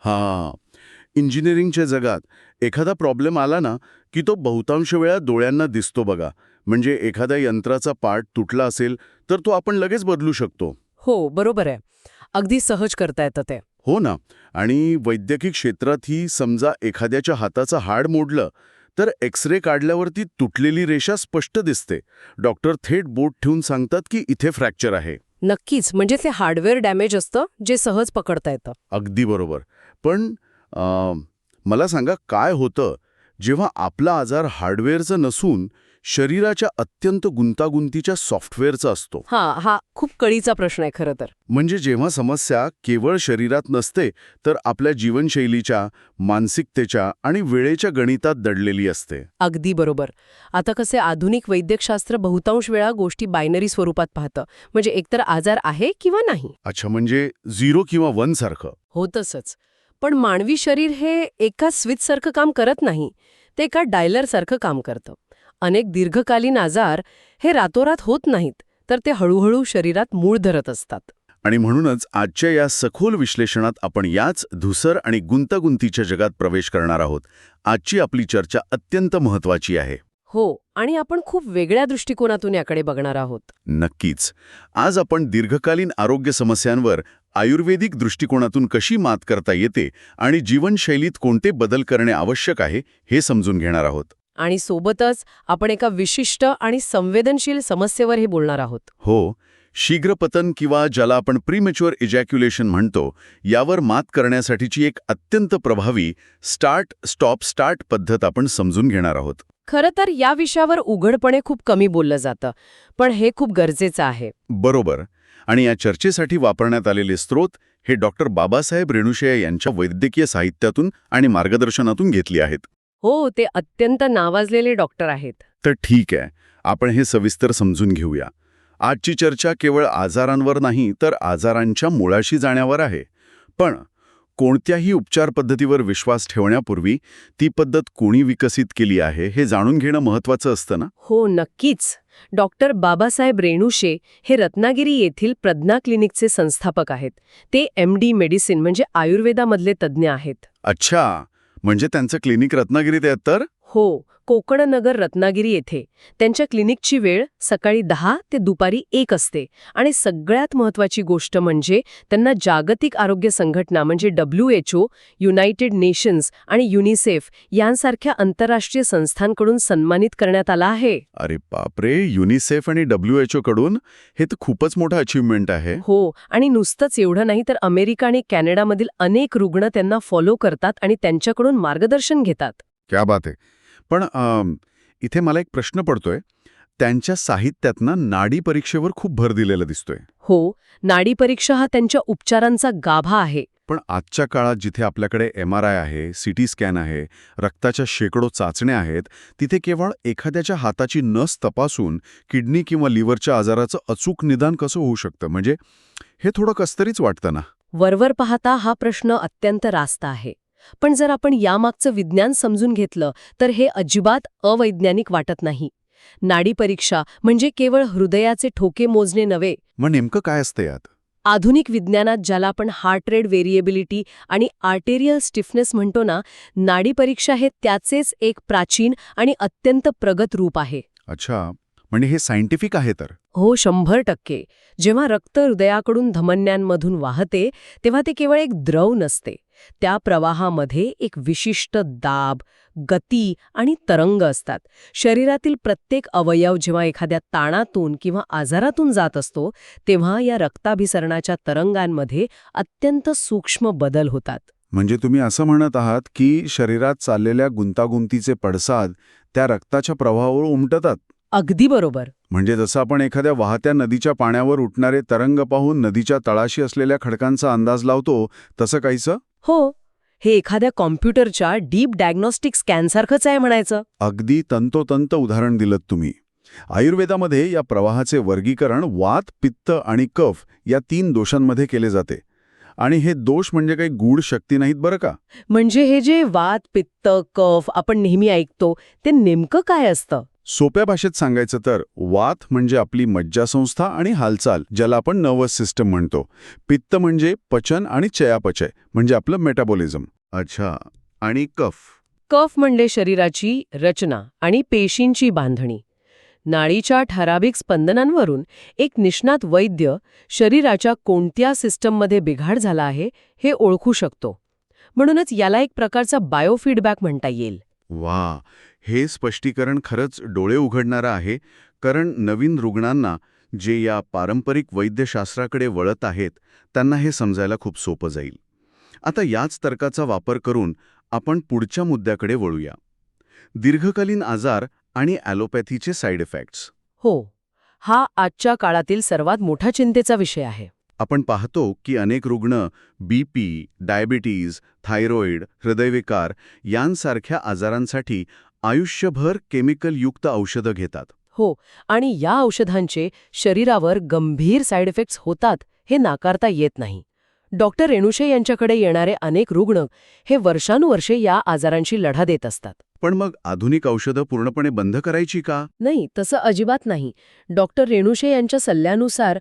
हां. इंजिनिअरिंगच्या जगात एखादा प्रॉब्लेम आला ना, की तो बहुतांश वेळा डोळ्यांना दिसतो बघा. म्हणजे एखाद्या यंत्राचा पार्ट तुटला असेल, तर तो आपण लगेच बदलू शकतो. हो, बरोबर आहे. अगदी सहज करता येतं ते. हो ना. आणि वैद्यकीय क्षेत्रातही समजा एखाद्याच्या हाताचं हाड मोडलं, तर एक्स-रे काढल्यावरती तुटलेली रेषा स्पष्ट दिसते. डॉक्टर थेट बोट ठेवून सांगतात की इथे फ्रॅक्चर आहे. नक्कीच, म्हणजे ते हार्डवेअर डॅमेज असतं जे सहज पकडता येतं. अगदी बरोबर. पण मला सांगा काय होतं जेव्हा आपला आजार हार्डवेअरचा नसून शरीराच्या अत्यंत गुंतागुंतीच्या सॉफ्टवेअरचा असतो. हा खूप कळीचा प्रश्न आहे खरं तर. म्हणजे जेव्हा समस्या केवळ शरीरात नसते तर आपल्या जीवनशैलीच्या, मानसिकतेच्या आणि वेळेच्या गणितात दडलेली असते. अगदी बरोबर. आता कसे आधुनिक वैद्यकशास्त्र बहुतांश वेळा गोष्टी बायनरी स्वरूपात पाहतं. म्हणजे एकतर आजार आहे किंवा नाही. अच्छा, म्हणजे 0 किंवा 1 सारखं. हो तसंच. पण मानवी शरीर हे एका स्विचसारखं काम करत नाही. ते एका डायलरसारखं काम करतं. अनेक दीर्घकालीन आजार हे रातोरात होत नाहीत, तर ते हळूहळू शरीरात मूळ धरत असतात. आणि म्हणूनच आजच्या या सखोल विश्लेषणात आपण याच धुसर आणि गुंतागुंतीच्या जगात प्रवेश करणार आहोत. आजची आपली चर्चा अत्यंत महत्वाची आहे. हो, आणि आपण खूप वेगळ्या दृष्टिकोनातून याकडे बघणार आहोत. नक्कीच. आज आपण दीर्घकालीन आरोग्य समस्यांवर आयुर्वेदिक दृष्टिकोनातून कशी मात करता येते आणि जीवनशैलीत कोणते बदल करणे आवश्यक आहे हे समजून घेणार आहोत. आणि सोबतच आपण एका विशिष्ट आणि संवेदनशील समस्येवरही बोलणार आहोत. हो, शीघ्रपतन किंवा ज्याला आपण प्रीमॅच्युअर इजॅक्युलेशन म्हणतो, यावर मात करण्यासाठीची एक अत्यंत प्रभावी स्टार्ट स्टॉप स्टार्ट पद्धत आपण समजून घेणार आहोत. खरं तर या विषयावर उघडपणे खूप कमी बोललं जातं, पण हे खूप गरजेचं आहे. बरोबर. आणि या चर्चेसाठी वापरण्यात आलेले स्रोत हे डॉक्टर बाबासाहेब रेणुशे यांच्या वैद्यकीय साहित्यातून आणि मार्गदर्शनातून घेतली आहेत. हो, ते अत्यंत नावाजलेले डॉक्टर आहेत. तर ठीक आहे, आपण हे सविस्तर समजून घेऊया. आजची चर्चा केवळ आजारांवर नाही तर आजारांच्या मुळाशी जाण्यावर आहे. पण कोणत्याही उपचार पद्धतीवर विश्वास ठेवण्यापूर्वी ती पद्धत कोणी विकसित केली आहे हे जाणून घेणं महत्त्वाचं असतं ना. हो, नक्कीच. डॉक्टर बाबासाहेब रेणुशे हे रत्नागिरी येथील प्रज्ञा क्लिनिकचे संस्थापक आहेत. ते MD मेडिसिन म्हणजे आयुर्वेदामधले तज्ज्ञ आहेत. अच्छा, म्हणजे त्यांचं क्लिनिक रत्नागिरीत आहे तर? हो, कोकणनगर रत्नागिरी येथे. त्यांच्या क्लिनिकची वेळ सकाळी 10 ते दुपारी 1 असते. आणि सगळ्यात महत्त्वाची गोष्ट म्हणजे त्यांना जागतिक आरोग्य संघटना म्हणजे WHO, युनायटेड नेशन्स आणि युनिसेफ यांसारख्या आंतरराष्ट्रीय संस्थांकडून सन्मानित करण्यात आला आहे. अरे बापरे, युनिसेफ आणि WHO कडून? हे तर खूपच मोठं अचीवमेंट आहे. हो, आणि नुसतंच एवढं नाही तर अमेरिका आणि कॅनडामधील अनेक रुग्ण त्यांना फॉलो करतात आणि त्यांच्याकडून मार्गदर्शन घेतात. क्या बात आहे. पण इथे मला एक प्रश्न पडतोय. त्यांच्या साहित्यातनं नाडी परीक्षेवर खूप भर दिलेला दिसतोय. हो, नाडी परीक्षा हा त्यांच्या उपचारांचा गाभा आहे. पण आजच्या काळात जिथे आपल्याकडे MRI आहे, CT स्कॅन आहे, रक्ताच्या शेकडो चाचण्या आहेत, तिथे केवळ एखाद्याच्या हाताची नस तपासून किडनी किंवा लिव्हरच्या आजाराचं अचूक निदान कसं होऊ शकतं? म्हणजे हे थोडं कसतरीच वाटतं ना. वरवर पाहता हा प्रश्न अत्यंत रास्त आहे. पण जर आपण यामागचं विज्ञान समजून घेतलं तर हे अजिबात अवैज्ञानिक वाटत नाही. नाडी परीक्षा म्हणजे केवळ हृदयाचे ठोके मोजणे नव्हे. मग नेमकं काय असतं यात? आधुनिक विज्ञानात ज्याला आपण हार्ट रेट व्हेरिएबिलिटी आणि आर्टेरियल स्टिफनेस म्हणतो ना, नाडी परीक्षा हे त्याचेच एक प्राचीन आणि अत्यंत प्रगत रूप आहे. अच्छा, म्हणजे हे सायंटिफिक आहे तर? हो, 100%. जेव्हा रक्त हृदयाकडून धमन्यांमधून वाहते तेव्हा ते केवळ एक द्रव नसते. त्या प्रवाहामध्ये एक विशिष्ट दाब, गती आणि तरंग असतात. शरीरातील प्रत्येक अवयव जेव्हा एखाद्या ताणातून किंवा आजारातून जात असतो तेव्हा या रक्ताभिसरणाच्या तरंगांमध्ये अत्यंत सूक्ष्म बदल होतात. म्हणजे तुम्ही असं म्हणत आहात की शरीरात चाललेल्या गुंतागुंतीचे पडसाद त्या रक्ताच्या प्रवाहावर उमटतात? अगदी बरोबर. म्हणजे जसं आपण एखाद्या वाहत्या नदीच्या पाण्यावर उठणारे तरंग पाहून नदीच्या तळाशी असलेल्या खडकांचा अंदाज लावतो, तसं काहीसं? हो, हे एखाद्या कॉम्प्युटरच्या डीप डायग्नोस्टिक स्कॅनसारखंच आहे म्हणायचं. अगदी तंतोतंत उदाहरण दिलंत तुम्ही. आयुर्वेदामध्ये या प्रवाहाचे वर्गीकरण वात, पित्त आणि कफ या 3 दोषांमध्ये केले जाते. आणि हे दोष म्हणजे काही गूढ शक्ती नाहीत बरं का. म्हणजे हे जे वात, पित्त, कफ आपण नेहमी ऐकतो ते नेमकं काय असतं? सोप्या भाषेत सांगायचं तर वात म्हणजे आपली मज्जासंस्था आणि हालचाल, ज्याला आपण नर्वस सिस्टम म्हणतो. पित्त म्हणजे पचन आणि चयापचय म्हणजे आपलं मेटाबॉलिझम. अच्छा. आणि कफ? कफ म्हणजे शरीराची रचना आणि पेशींची बांधणी. नाडीच्या ठराविक स्पंदनांवरून एक निष्णात वैद्य शरीराच्या कोणत्या सिस्टममध्ये बिघाड झाला आहे हे ओळखू शकतो. म्हणूनच याला एक प्रकारचा बायोफीडबॅक म्हणता येईल. वा, हे स्पष्टीकरण खरंच डोळे उघडणारं आहे, कारण नवीन रुग्णांना जे या पारंपरिक वैद्यशास्त्राकडे वळत आहेत त्यांना हे समजायला खूप सोपं जाईल. आता याच तर्काचा वापर करून आपण पुढच्या मुद्द्याकडे वळूया. दीर्घकालीन आजार आणि ॲलोपॅथीचे साईड इफेक्ट्स. हो, हा आजच्या काळातील सर्वात मोठा चिंतेचा विषय आहे. आपण पाहतो की अनेक रुग्ण बीपी, डायबिटीज, थायरॉईड, हृदयविकार यांसारख्या आजारांसाठी आयुष्यभर केमिकलयुक्त औषधं घेतात. हो, आणि या औषधांचे शरीरावर गंभीर साईड इफेक्ट्स होतात हे नाकारता येत नाही. डॉक्टर रेणुशे यांच्याकडे येणारे अनेक रुग्ण हे वर्षानुवर्षे या आजारांशी लढा देत असतात. पण मग आधुनिक औषधं पूर्णपणे बंद करायची का? नाही, तसं अजिबात नाही. डॉक्टर रेणुशे यांच्या सल्ल्यानुसार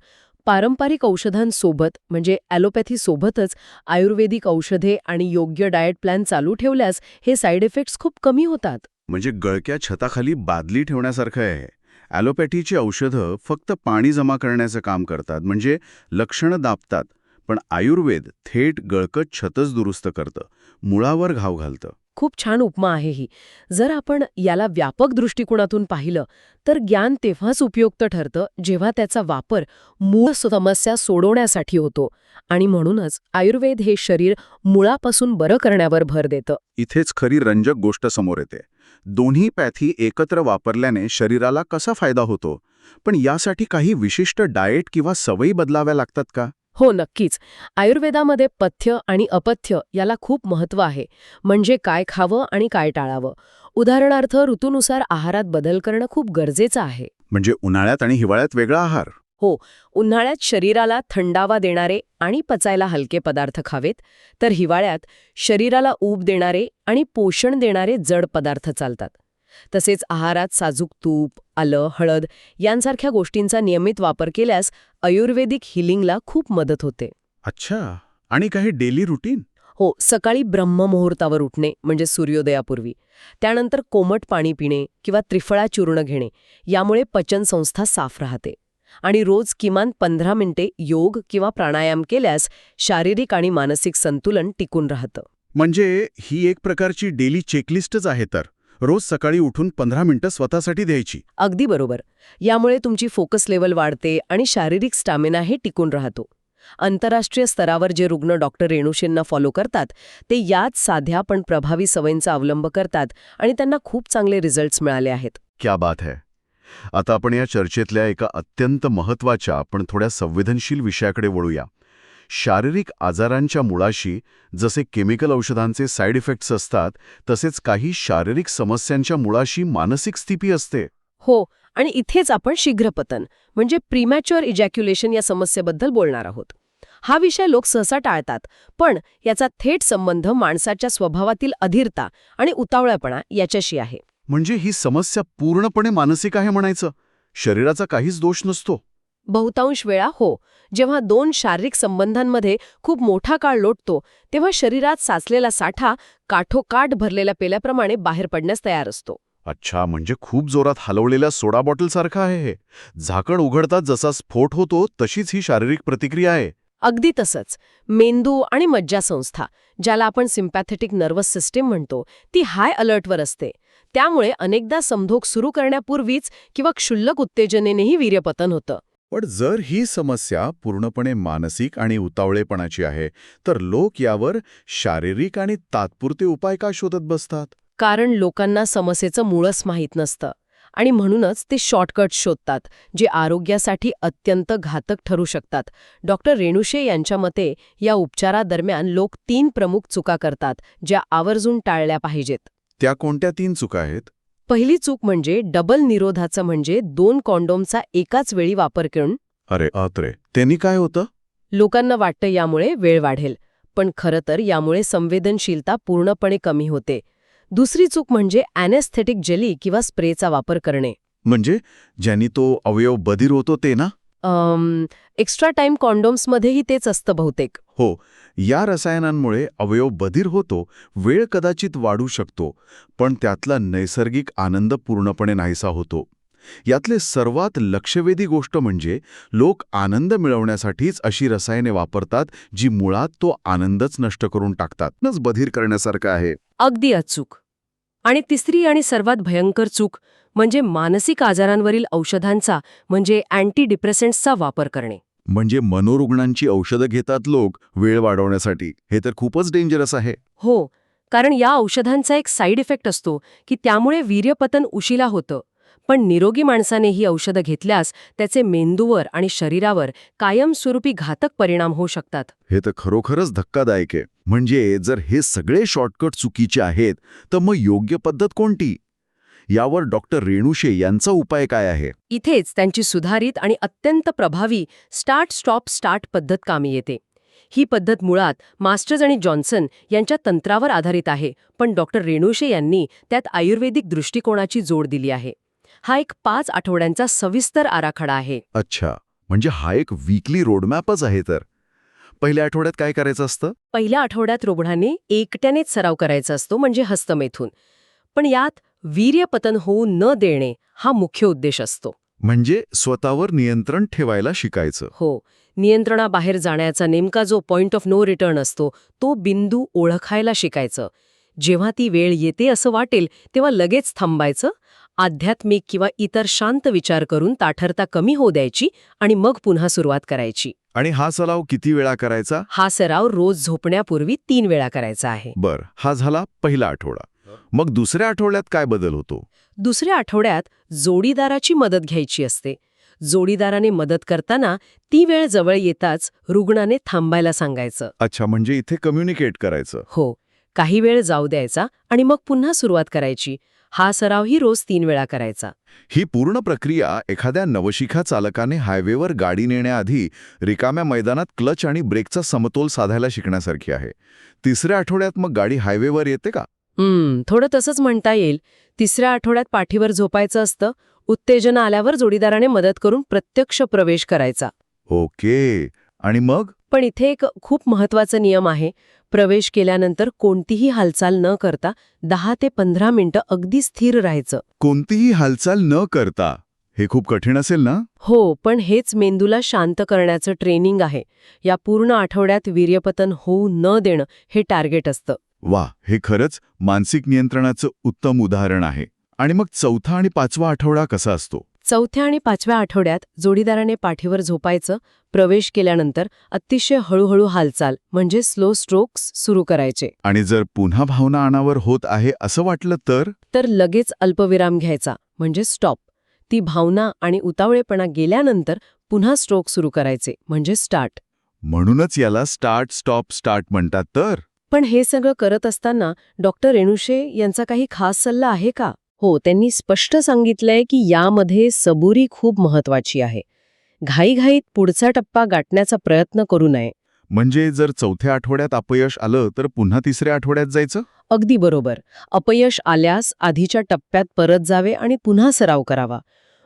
पारंपरिक औषधांसोबत म्हणजे ॲलोपॅथीसोबतच आयुर्वेदिक औषधे आणि योग्य डाएट प्लॅन चालू ठेवल्यास हे साईड इफेक्ट्स खूप कमी होतात. म्हणजे गळक्या छताखाली बादली ठेवण्यासारखं आहे. ॲलोपॅथीची औषधं फक्त पाणी जमा करण्याचं काम करतात, म्हणजे लक्षणं दाबतात. पण आयुर्वेद थेट गळकत छतच दुरुस्त करतं, मुळावर घाव घालतं. खूप छान उपमा आहे ही. जर आपण याला व्यापक दृष्टिकोनातून पाहिलं तर ज्ञान तेव्हाच उपयुक्त ठरतं जेव्हा त्याचा वापर मूळ समस्या सोडवण्यासाठी होतो. आणि म्हणूनच आयुर्वेद हे शरीर मुळापासून बरं करण्यावर भर देतं. इथेच खरी रंजक गोष्ट समोर येते. दोन्ही पॅथी एकत्र वापरल्याने शरीराला कसा फायदा होतो? पण यासाठी काही विशिष्ट डाएट किंवा सवयी बदलाव्या लागतात का? हो, नक्कीच. आयुर्वेदामध्ये पथ्य आणि अपथ्य याला खूप महत्त्व आहे. म्हणजे काय खावं आणि काय टाळावं. उदाहरणार्थ ऋतूनुसार आहारात बदल करणं खूप गरजेचं आहे. म्हणजे उन्हाळ्यात आणि हिवाळ्यात वेगळा आहार? हो, उन्हाळ्यात शरीराला थंडावा देणारे आणि पचायला हलके पदार्थ खावेत, तर हिवाळ्यात शरीराला ऊब देणारे आणि पोषण देणारे जड पदार्थ चालतात. तसेच आहारात साजूक तूप, आलं, हळद यांसारख्या गोष्टींचा नियमित वापर केल्यास आयुर्वेदिक हिलिंगला खूप मदत होते. अच्छा. आणि काही डेली रुटीन? हो, सकाळी ब्रह्ममुहूर्तावर उठणे म्हणजे सूर्योदयापूर्वी, त्यानंतर कोमट पाणी पिणे किंवा त्रिफळा चूर्ण घेणे, यामुळे पचनसंस्था साफ राहते. आणि रोज किमान 15 मिनिटे योग किंवा प्राणायाम केल्यास शारीरिक आणि मानसिक संतुलन टिकून राहतं. म्हणजे ही एक प्रकारची डेली चेकलिस्टच आहे तर. रोज सकाळी उठून 15 मिनिटं स्वतःसाठी द्यायची. अगदी बरोबर. यामुळे तुमची फोकस लेव्हल वाढते आणि शारीरिक स्टॅमिनाही टिकून राहतो. आंतरराष्ट्रीय स्तरावर जे रुग्ण डॉक्टर रेणुशेंना फॉलो करतात ते याच साध्या पण प्रभावी सवयींचा अवलंब करतात आणि त्यांना खूप चांगले रिझल्ट्स मिळाले आहेत. क्या बात है. आता आपण या चर्चेतल्या एका अत्यंत महत्त्वाच्या पण थोड्या संवेदनशील विषयाकडे वळूया. शारीरिक आजारांच्या मुळाशी जसे केमिकल औषधांचे साईड इफेक्ट्स असतात, तसेच काही शारीरिक समस्यांच्या मुळाशी मानसिक स्थिती असते. हो, आणि इथेच आपण शीघ्रपतन म्हणजे प्रीमॅच्युअर इजॅक्युलेशन या समस्येबद्दल बोलणार आहोत. हा विषय लोक सहसा टाळतात, पण याचा थेट संबंध माणसाच्या स्वभावातील अधीरता आणि उतावळेपणा याच्याशी आहे. म्हणजे ही समस्या पूर्णपणे मानसिक आहे म्हणायचं? शरीराचा काहीच दोष नसतो? बहुतांश वेळा हो. जेव्हा दोन शारीरिक संबंधांमध्ये खूप मोठा काळ लोटतो तेव्हा शरीरात साचलेला साठा काठोकाठ भरलेल्या पेल्याप्रमाणे बाहेर पडण्यास तयार असतो. अच्छा, म्हणजे खूप जोरात हलवलेल्या सोडा बॉटलसारखं आहे हे. झाकण उघडताच जसा स्फोट होतो तशीच ही शारीरिक प्रतिक्रिया आहे. अगदी तसंच. मेंदू आणि मज्जासंस्था, ज्याला आपण सिम्पॅथेटिक नर्वस सिस्टीम म्हणतो, ती हाय अलर्टवर असते. त्यामुळे अनेकदा समधोक सुरू करण्यापूर्वीच किंवा क्षुल्लक उत्तेजनेनेही वीर्यपतन होतं. पण जर ही समस्या पूर्णपणे मानसिक आणि उतावळेपणाची आहे, तर लोक यावर शारीरिक आणि तात्पुरते उपाय का शोधत बसतात? कारण लोकांना समस्येचं मूळच माहीत नसतं आणि म्हणूनच ते शॉर्टकट शोधतात, जे आरोग्यासाठी अत्यंत घातक ठरू शकतात. डॉक्टर रेणुशे यांच्या मते या उपचारादरम्यान लोक 3 प्रमुख चुका करतात, ज्या आवर्जून टाळल्या पाहिजेत. त्या कोणत्या 3 चुका आहेत? पहिली चूक म्हणजे डबल निरोधाचं म्हणजे 2 कॉन्डोमचा एकाच वेळी वापर करून. अरे, त्यांनी काय होतं? लोकांना वाटतं यामुळे वेळ वाढेल, पण खरं तर यामुळे संवेदनशीलता पूर्णपणे कमी होते. दुसरी चूक म्हणजे ॲनेस्थेटिक जेली किंवा स्प्रेचा वापर करणे. म्हणजे ज्यांनी तो अवयव बधीर होतो ते ना? एक्स्ट्रा टाइम कॉन्डोम्समध्येही तेच असतं बहुतेक. हो, या रसायनांमुळे अवयव बधीर होतो, वेळ कदाचित वाढू शकतो, पण त्यातला नैसर्गिक आनंद पूर्णपणे नाहीसा होतो. यातले सर्वात लक्षवेधी गोष्ट म्हणजे लोक आनंद मिळवण्यासाठीच अशी रसायने वापरतात जी मुळात तो आनंदच नष्ट करून टाकतात. नच बधीर करण्यासारखं आहे. अगदी अचूक. आणि तिसरी आणि सर्वात भयंकर चूक म्हणजे मानसिक आजारांवरील औषधांचा म्हणजे अँटी डिप्रेसंट्सचा वापर करणे. म्हणजे मनोरुग्णांची औषधं घेतात लोक वेळ वाढवण्यासाठी. हे तर खूपच डेंजरस आहे. हो, कारण या औषधांचा एक साईड इफेक्ट असतो की त्यामुळे वीर्यपतन उशिरा होतं. पण निरोगी माणसाने ही औषधं घेतल्यास त्याचे मेंदूवर आणि शरीरावर कायमस्वरूपी घातक परिणाम होऊ शकतात. हे तर खरोखरच धक्कादायक आहे. म्हणजे जर हे सगळे शॉर्टकट चुकीचे आहेत, तर मग योग्य पद्धत कोणती? यावर डॉक्टर रेणुशे यांचा उपाय काय आहे? इथेच त्यांची सुधारित आणि अत्यंत प्रभावी स्टार्ट स्टॉप स्टार्ट पद्धत कामी येते. ही पद्धत मुळात मास्टर्स आणि जॉन्सन यांच्या तंत्रावर आधारित आहे, पण डॉक्टर रेणुशे यांनी त्यात आयुर्वेदिक दृष्टिकोनाची जोड दिली आहे. हा एक 5 आठवड्यांचा सविस्तर आराखडा आहे. अच्छा, म्हणजे हा एक वीकली रोडमॅपच आहे तर. पहिल्या आठवड्यात काय करायचं असतं? पहिल्या आठवड्यात रुग्णाने एकट्यानेच सराव करायचा असतो, म्हणजे हस्तमेथून. पण यात वीर्यपतन होऊ न देणे हा मुख्य उद्देश असतो. म्हणजे स्वतःवर नियंत्रण ठेवायला शिकायचं. हो, नियंत्रणाबाहेर जाण्याचा नेमका जो पॉइंट ऑफ नो रिटर्न असतो तो बिंदू ओळखायला शिकायचं. जेव्हा ती वेळ येते असं वाटेल तेव्हा लगेच थांबायचं, आध्यात्मिक किंवा इतर शांत विचार करून ताठरता कमी होऊ द्यायची आणि मग पुन्हा सुरुवात करायची. आणि हा सराव किती वेळा करायचा? हा सराव रोज झोपण्यापूर्वी 3 वेळा करायचा आहे. बर, हा झाला पहिला आठवडा. मग दुसऱ्या आठवड्यात काय बदल होतो? दुसऱ्या आठवड्यात जोडीदाराची मदत घ्यायची असते. जोडीदाराने मदत करताना ती वेळ जवळ येताच रुग्णाने थांबायला सांगायचं. अच्छा, म्हणजे इथे कम्युनिकेट करायचं. हो, काही वेळ जाऊ द्यायचा आणि मग पुन्हा सुरुवात करायची. हा सरावही रोज 3 वेळा करायचा. ही पूर्ण प्रक्रिया एखाद्या नवशिखा चालकाने हायवेवर गाडी नेण्याआधी रिकाम्या मैदानात क्लच आणि ब्रेकचा समतोल साधायला शिकण्यासारखी आहे. तिसऱ्या आठवड्यात मग गाडी हायवेवर येते का? थोडं तसंच म्हणता येईल. तिसऱ्या आठवड्यात पाठीवर झोपायचं असतं. उत्तेजना आल्यावर जोडीदाराने मदत करून प्रत्यक्ष प्रवेश करायचा. ओके. आणि मग? पण इथे एक खूप महत्वाचा नियम आहे. प्रवेश केल्यानंतर कोणतीही हालचाल न करता 10 ते 15 मिनिटं अगदी स्थिर राहायचं. कोणतीही हालचाल न करता? हे खूप कठीण असेल ना? हो, पण हेच मेंदूला शांत करण्याचं ट्रेनिंग आहे. या पूर्ण आठवड्यात वीर्यपतन होऊ न देणं हे टार्गेट असतं. वा, हे खरंच मानसिक नियंत्रणाचं उत्तम उदाहरण आहे. आणि मग चौथा आणि पाचवा आठवडा कसा असतो? चौथ्या आणि 5व्या आठवड्यात जोडीदाराने पाठीवर झोपायचं. प्रवेश केल्यानंतर अतिशय हळूहळू हालचाल म्हणजे स्लो स्ट्रोक्स सुरू करायचे. आणि जर पुन्हा भावना अनावर होत आहे असं वाटलं तर लगेच अल्पविराम घ्यायचा म्हणजे स्टॉप. ती भावना आणि उतावळेपणा गेल्यानंतर पुन्हा स्ट्रोक सुरू करायचे म्हणजे स्टार्ट. म्हणूनच याला स्टार्ट स्टॉप स्टार्ट म्हणतात तर. पण हे सगळं करत असताना डॉक्टर रेणुशे यांचा काही खास सल्ला आहे का? हो, त्यांनी स्पष्ट सांगितलंय की यामध्ये सबुरी खूप महत्वाची आहे. घाईघाईत पुढचा टप्पा गाठण्याचा प्रयत्न करू नये. म्हणजे जर चौथ्या आठवड्यात अपयश आलं तर पुन्हा तिसऱ्या आठवड्यात जायचं? अगदी बरोबर. अपयश आल्यास आधीच्या टप्प्यात परत जावे आणि पुन्हा सराव करावा.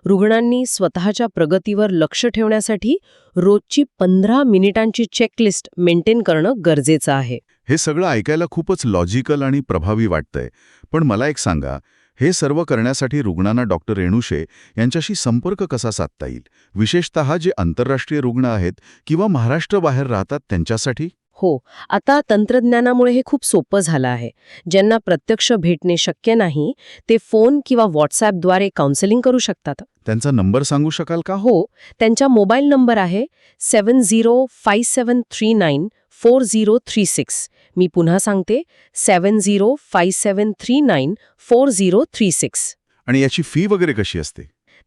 रुग्णांनी स्वतःच्या प्रगतीवर लक्ष ठेवण्यासाठी रोजची 15 मिनिटांची चेकलिस्ट मेंटेन करणं गरजेचं आहे. हे सगळं ऐकायला खूपच लॉजिकल आणि प्रभावी वाटतंय. पण मला एक सांगा, हे सर्व करण्यासाठी रुग्णांना डॉक्टर रेणुशे यांच्याशी संपर्क कसा साधता येईल? विशेषतः जे आंतरराष्ट्रीय रुग्ण आहेत किंवा महाराष्ट्राबाहेर राहतात त्यांच्यासाठी? हो, आता तंत्रज्ञानामुळे हे खूप सोपं झालं आहे. ज्यांना प्रत्यक्ष भेटणे शक्य नाही ते फोन किंवा व्हॉट्सॲपद्वारे काउन्सेलिंग करू शकतात. त्यांचा नंबर सांगू शकाल का? हो, त्यांच्या मोबाईल नंबर आहे 7057394036. मी पुन्हा सांगते 7057394036. आणि याची फी वगैरे कशी असते?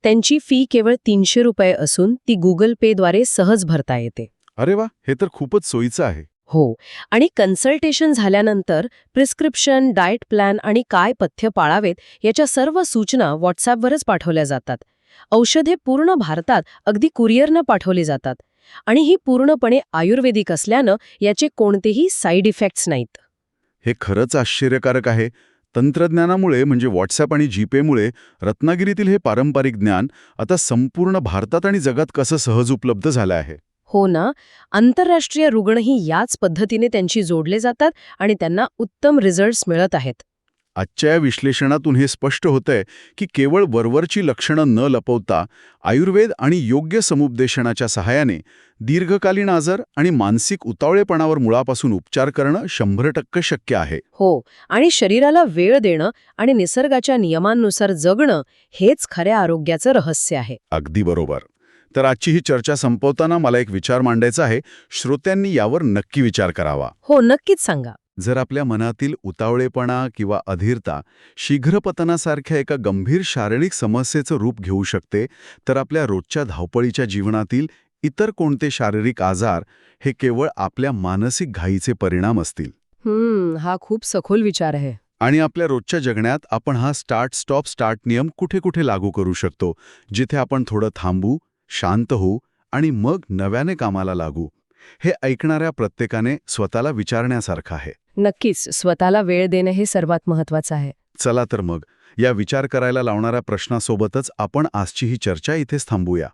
त्यांची फी केवळ 300 रुपये असून ती गुगल पेद्वारे सहज भरता येते. अरे वा, हे तर खूपच सोयीचं आहे. हो, आणि कन्सल्टेशन झाल्यानंतर प्रिस्क्रिप्शन, डाएट प्लॅन आणि काय पथ्य पाळावेत याच्या सर्व सूचना व्हॉट्सॲपवरच पाठवल्या जातात. औषधे पूर्ण भारतात अगदी कुरिअरनं पाठवली जातात. आणि ही पूर्णपणे आयुर्वेदिक असल्यानं याचे कोणतेही साईड इफेक्ट्स नाहीत. हे खरंच आश्चर्यकारक आहे. तंत्रज्ञानामुळे म्हणजे व्हॉट्सॲप आणि जीपेमुळे रत्नागिरीतील हे पारंपरिक ज्ञान आता संपूर्ण भारतात आणि जगात कसं सहज उपलब्ध झालं आहे. हो ना, आंतरराष्ट्रीय रुग्णही याच पद्धतीने त्यांची जोडले जातात आणि त्यांना उत्तम रिझल्ट्स मिळत आहेत. आजच्या या विश्लेषणातून हे स्पष्ट होतंय की केवळ वरवरची लक्षणं न लपवता आयुर्वेद आणि योग्य समुपदेशनाच्या सहाय्याने दीर्घकालीन आजार आणि मानसिक उतावळेपणावर मुळापासून उपचार करणं 100% शक्य आहे. हो, आणि शरीराला वेळ देणं आणि निसर्गाच्या नियमांनुसार जगणं हेच खऱ्या आरोग्याचं रहस्य आहे. अगदी बरोबर. तर आजची ही चर्चा संपवताना मला एक विचार मांडायचा आहे. श्रोत्यांनी यावर नक्की विचार करावा. हो, नक्कीच सांगा. जर आपल्या मनातील उतावळेपणा किंवा अधीरता शीघ्रपतनासारख्या एका गंभीर शारीरिक समस्येचं रूप घेऊ शकते, तर आपल्या रोजच्या धावपळीच्या जीवनातील इतर कोणते शारीरिक आजार हे केवळ आपल्या मानसिक घाईचे परिणाम असतील. हा खूप सखोल विचार आहे. आणि आपल्या रोजच्या जगण्यात आपण हा स्टार्ट स्टॉप स्टार्ट नियम कुठे कुठे लागू करू शकतो, जिथे आपण थोडं थांबू, शांत होऊ आणि मग नव्याने कामाला लागू. हे ऐकणाऱ्या प्रत्येकाने स्वतःला विचारण्यासारखं आहे. नक्कीच, स्वतःला वेळ देणं हे सर्वात महत्वाचं आहे. चला तर मग या विचार करायला लावणाऱ्या प्रश्नासोबतच आपण आजची ही चर्चा इथेच थांबूया.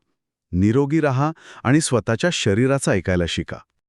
निरोगी रहा आणि स्वतःच्या शरीराचं ऐकायला शिका.